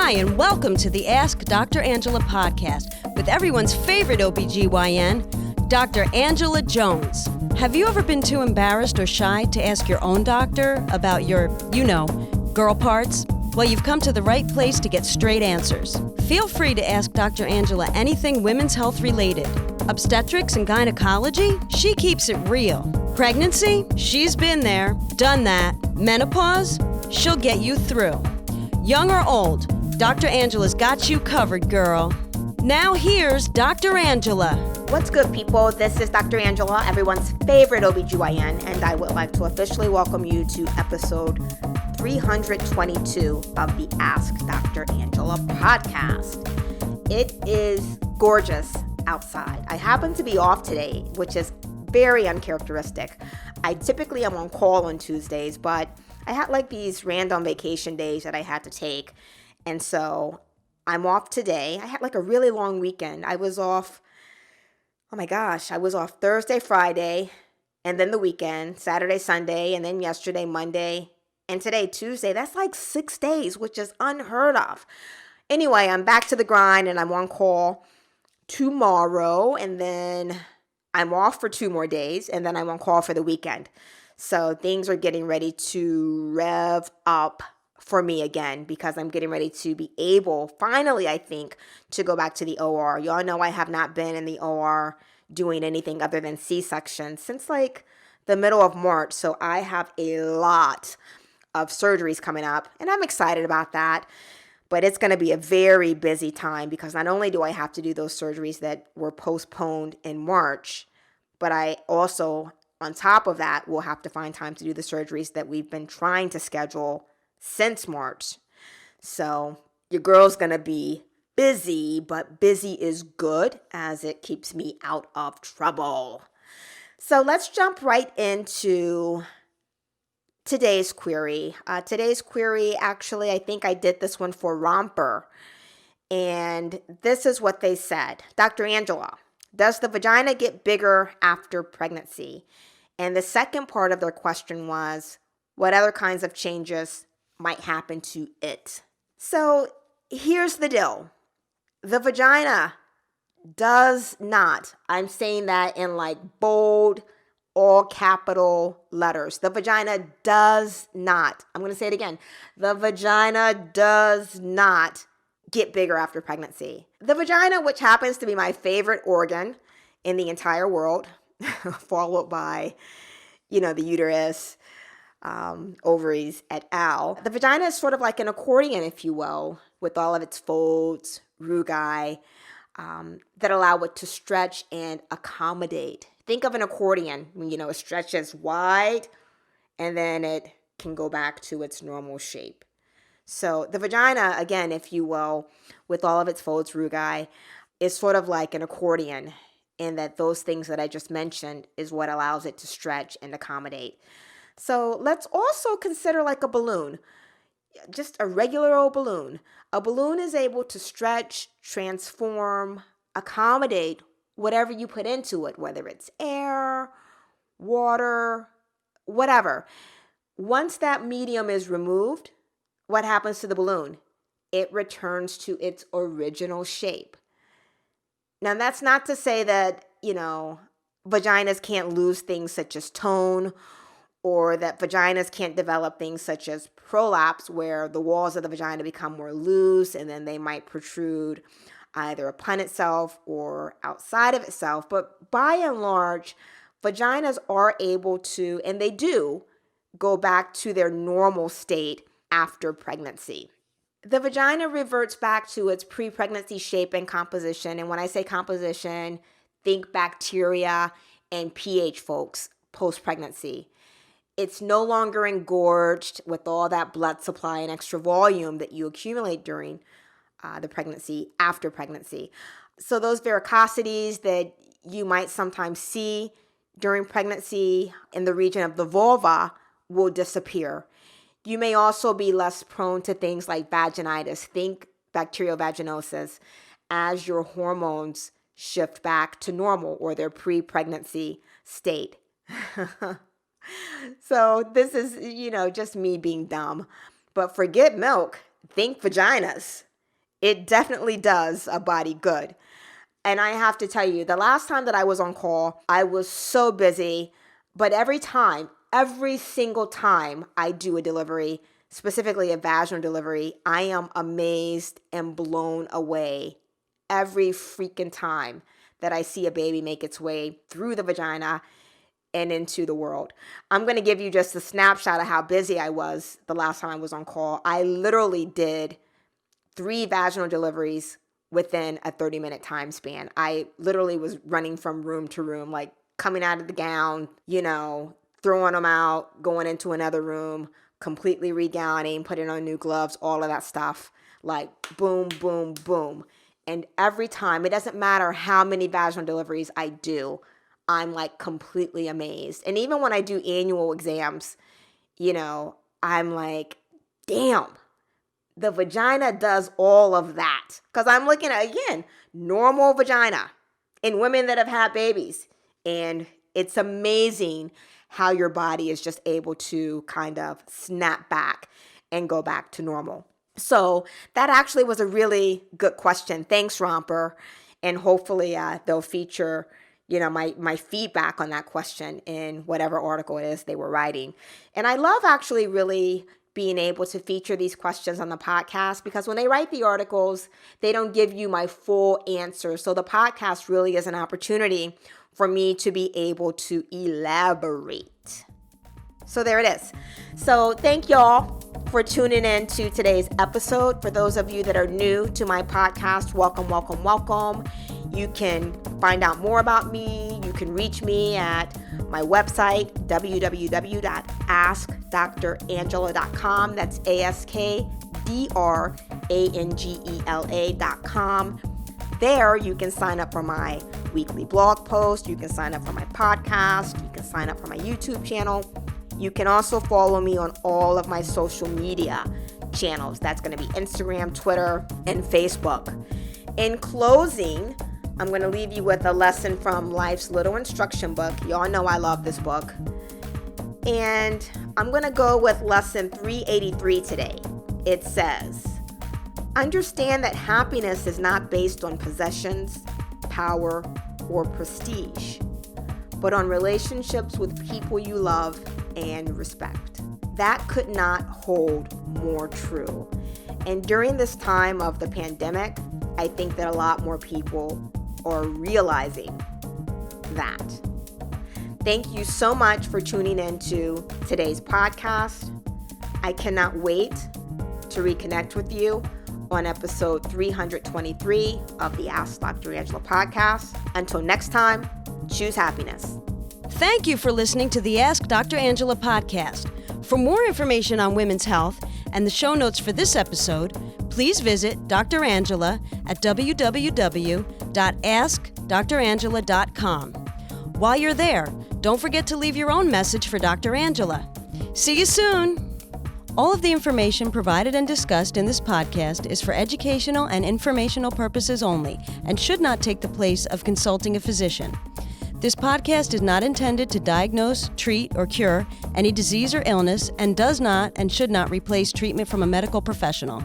Hi, and welcome to the Ask Dr. Angela podcast with everyone's favorite OBGYN, Dr. Angela Jones. Have you ever been too embarrassed or shy to ask your own doctor about your, girl parts? Well, you've come to the right place to get straight answers. Feel free to ask Dr. Angela anything women's health related. Obstetrics and gynecology? She keeps it real. Pregnancy? She's been there, done that. Menopause? She'll get you through. Young or old, Dr. Angela's got you covered, girl. Now here's Dr. Angela. What's good, people? This is Dr. Angela, everyone's favorite OBGYN, and I would like to officially welcome you to episode 322 of the Ask Dr. Angela podcast. It is gorgeous outside. I happen to be off today, which is very uncharacteristic. I typically am on call on Tuesdays, but I had like these random vacation days that I had to take. And so I'm off today. I had like a really long weekend. I was off Thursday, Friday, and then the weekend, Saturday, Sunday, and then yesterday, Monday, and today, Tuesday. That's like 6 days, which is unheard of. Anyway, I'm back to the grind and I'm on call tomorrow, and then I'm off for 2 more days, and then I'm on call for the weekend. So things are getting ready to rev up for me again because I'm getting ready to be able, finally, I think, to go back to the OR. Y'all know I have not been in the OR doing anything other than C-section since like the middle of March. So I have a lot of surgeries coming up, and I'm excited about that. But it's going to be a very busy time because not only do I have to do those surgeries that were postponed in March, but I also, on top of that, will have to find time to do the surgeries that we've been trying to schedule since March. So your girl's going to be busy, but busy is good as it keeps me out of trouble. So let's jump right into today's query. Actually, I think I did this one for Romper. And this is what they said. Dr. Angela, does the vagina get bigger after pregnancy? And the second part of their question was, what other kinds of changes might happen to it? So here's the deal. The vagina does not, I'm saying that in like bold, all capital letters. The vagina does not, I'm going to say it again. The vagina does not get bigger after pregnancy. The vagina, which happens to be my favorite organ in the entire world, followed by, the uterus, ovaries, et al. The vagina is sort of like an accordion, if you will, with all of its folds, rugae, that allow it to stretch and accommodate. Think of an accordion, it stretches wide and then it can go back to its normal shape. So the vagina, again, if you will, with all of its folds, rugae, is sort of like an accordion in that those things that I just mentioned is what allows it to stretch and accommodate. So let's also consider like a balloon, just a regular old balloon. A balloon is able to stretch, transform, accommodate whatever you put into it, whether it's air, water, whatever. Once that medium is removed, what happens to the balloon? It returns to its original shape. Now, that's not to say that, vaginas can't lose things such as tone, or that vaginas can't develop things such as prolapse, where the walls of the vagina become more loose and then they might protrude either upon itself or outside of itself. But by and large, vaginas are able to, and they do, go back to their normal state after pregnancy. The vagina reverts back to its pre-pregnancy shape and composition. And when I say composition, think bacteria and pH, folks, post-pregnancy. It's no longer engorged with all that blood supply and extra volume that you accumulate during the pregnancy, after pregnancy. So those varicosities that you might sometimes see during pregnancy in the region of the vulva will disappear. You may also be less prone to things like vaginitis. Think bacterial vaginosis as your hormones shift back to normal or their pre-pregnancy state. So this is, just me being dumb. But forget milk. Think vaginas. It definitely does a body good. And I have to tell you, the last time that I was on call, I was so busy. But every single time I do a delivery, specifically a vaginal delivery, I am amazed and blown away every freaking time that I see a baby make its way through the vagina and into the world. I'm going to give you just a snapshot of how busy I was the last time I was on call. I literally did 3 vaginal deliveries within a 30-minute time span. I literally was running from room to room, like coming out of the gown, throwing them out, going into another room, completely regowning, putting on new gloves, all of that stuff. Like boom, boom, boom. And every time, it doesn't matter how many vaginal deliveries I do, I'm like completely amazed. And even when I do annual exams, I'm like, damn, the vagina does all of that. Because I'm looking at, again, normal vagina in women that have had babies. And it's amazing how your body is just able to kind of snap back and go back to normal. So that actually was a really good question. Thanks, Romper. And hopefully they'll feature, my feedback on that question in whatever article it is they were writing. And I love actually really being able to feature these questions on the podcast, because when they write the articles, they don't give you my full answer. So the podcast really is an opportunity for me to be able to elaborate. So there it is. So thank y'all for tuning in to today's episode. For those of you that are new to my podcast, welcome, welcome, welcome. You can find out more about me. You can reach me at my website, www.askdrangela.com. That's AskDrangela.com. There, you can sign up for my weekly blog post. You can sign up for my podcast. You can sign up for my YouTube channel. You can also follow me on all of my social media channels. That's going to be Instagram, Twitter, and Facebook. In closing, I'm going to leave you with a lesson from Life's Little Instruction Book. Y'all know I love this book. And I'm going to go with lesson 383 today. It says, understand that happiness is not based on possessions, power, or prestige, but on relationships with people you love and respect. That could not hold more true. And during this time of the pandemic, I think that a lot more people are realizing that. Thank you so much for tuning in to today's podcast. I cannot wait to reconnect with you on episode 323 of the Ask Dr. Angela podcast. Until next time, choose happiness. Thank you for listening to the Ask Dr. Angela podcast. For more information on women's health and the show notes for this episode, please visit Dr. Angela at www.askdrangela.com. While you're there, don't forget to leave your own message for Dr. Angela. See you soon! All of the information provided and discussed in this podcast is for educational and informational purposes only and should not take the place of consulting a physician. This podcast is not intended to diagnose, treat, or cure any disease or illness and does not and should not replace treatment from a medical professional.